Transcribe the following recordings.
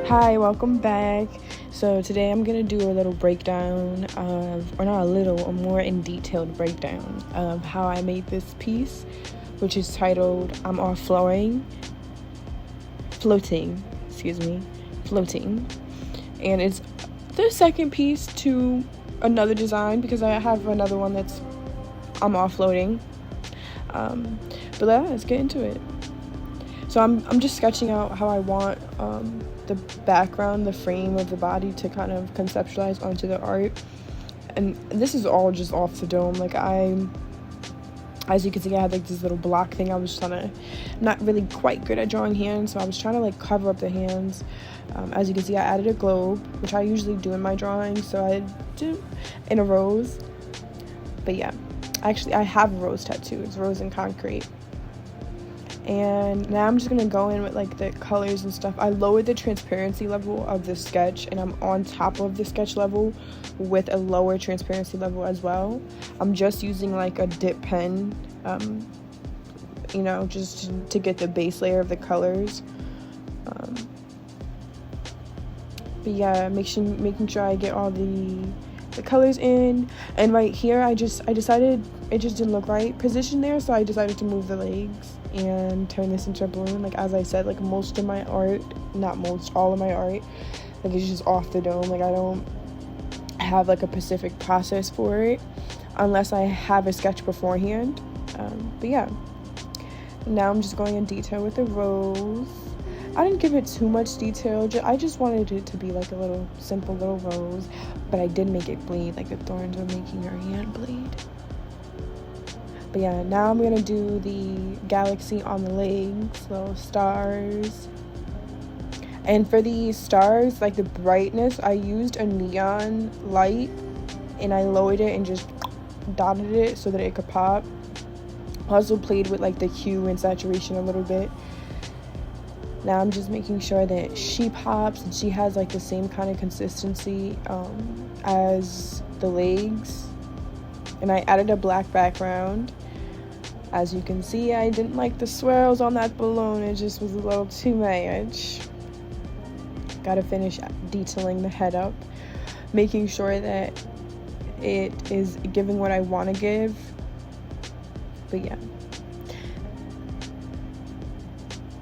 Hi, welcome back. So today I'm gonna do a little breakdown of, or not a little, a more in detailed breakdown of how I made this piece, which is titled "I'm Off Floating," and it's the second piece to another design because I have another one that's I'm off floating. But yeah, let's get into it. So I'm just sketching out how I want the background, the frame of the body to kind of conceptualize onto the art. And this is all just off the dome. Like as you can see, I had like this little block thing. I was trying to, not really quite good at drawing hands, so I was trying to like cover up the hands. As you can see, I added a globe, which I usually do in my drawings, so I do in a rose. But yeah, actually I have a rose tattoo. It's rose and concrete. And now I'm just gonna go in with like the colors and stuff. I lowered the transparency level of the sketch, and I'm on top of the sketch level with a lower transparency level as well. I'm just using like a dip pen, just to get the base layer of the colors. But yeah, making sure I get all the colors in. And right here, I decided it just didn't look right positioned there, so I decided to move the legs and turn this into a balloon. Like as I said, like most of my art, not most, all of my art, like it's just off the dome. Like I don't have like a specific process for it unless I have a sketch beforehand. But yeah, now I'm just going in detail with the rose. I didn't give it too much detail. I just wanted it to be like a little simple little rose, but I did make it bleed, like the thorns were making her hand bleed. But yeah, now I'm gonna do the galaxy on the legs, little stars. And for the stars, like the brightness, I used a neon light and I lowered it and just dotted it so that it could pop. Also played with like the hue and saturation a little bit. Now I'm just making sure that she pops and she has like the same kind of consistency as the legs. And I added a black background. As you can see, I didn't like the swirls on that balloon. It just was a little too much. Gotta finish detailing the head up, making sure that it is giving what I want to give. But yeah.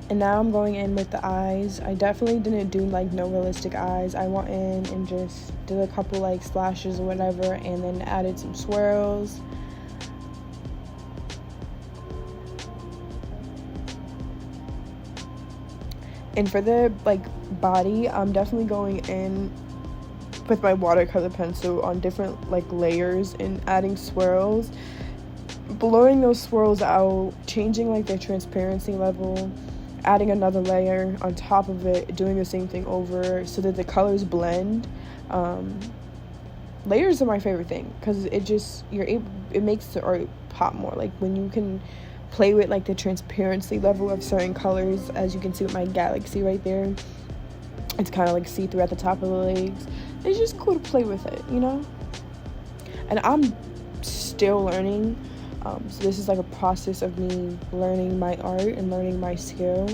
And now I'm going in with the eyes. I definitely didn't do like no realistic eyes. I went in and just did a couple like splashes or whatever, and then added some swirls. And for the like body, I'm definitely going in with my watercolor pencil on different like layers and adding swirls, blurring those swirls out, changing like their transparency level, adding another layer on top of it, doing the same thing over so that the colors blend. Layers are my favorite thing because it makes the art pop more. Like when you can play with like the transparency level of certain colors, as you can see with my galaxy right there, it's kind of like see-through at the top of the legs. It's just cool to play with it, you know. And I'm still learning. So this is like a process of me learning my art and learning my skill.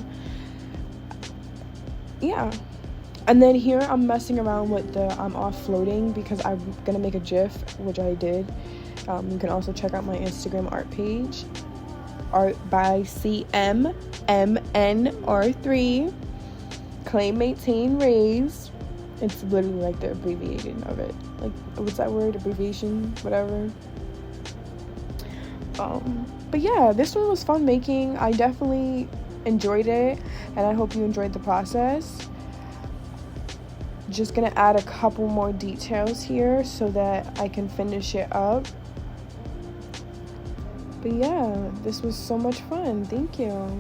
Yeah. And then here I'm messing around with the I'm off floating because I'm gonna make a GIF, which I did. You can also check out my Instagram art page, art by cmmnr3, claim, maintain, raise. It's literally like the abbreviation of it. Like, what's that word? Abbreviation, whatever. But yeah, this one was fun making. I definitely enjoyed it, and I hope you enjoyed the process. Just gonna add a couple more details here so that I can finish it up. But yeah, this was so much fun. Thank you.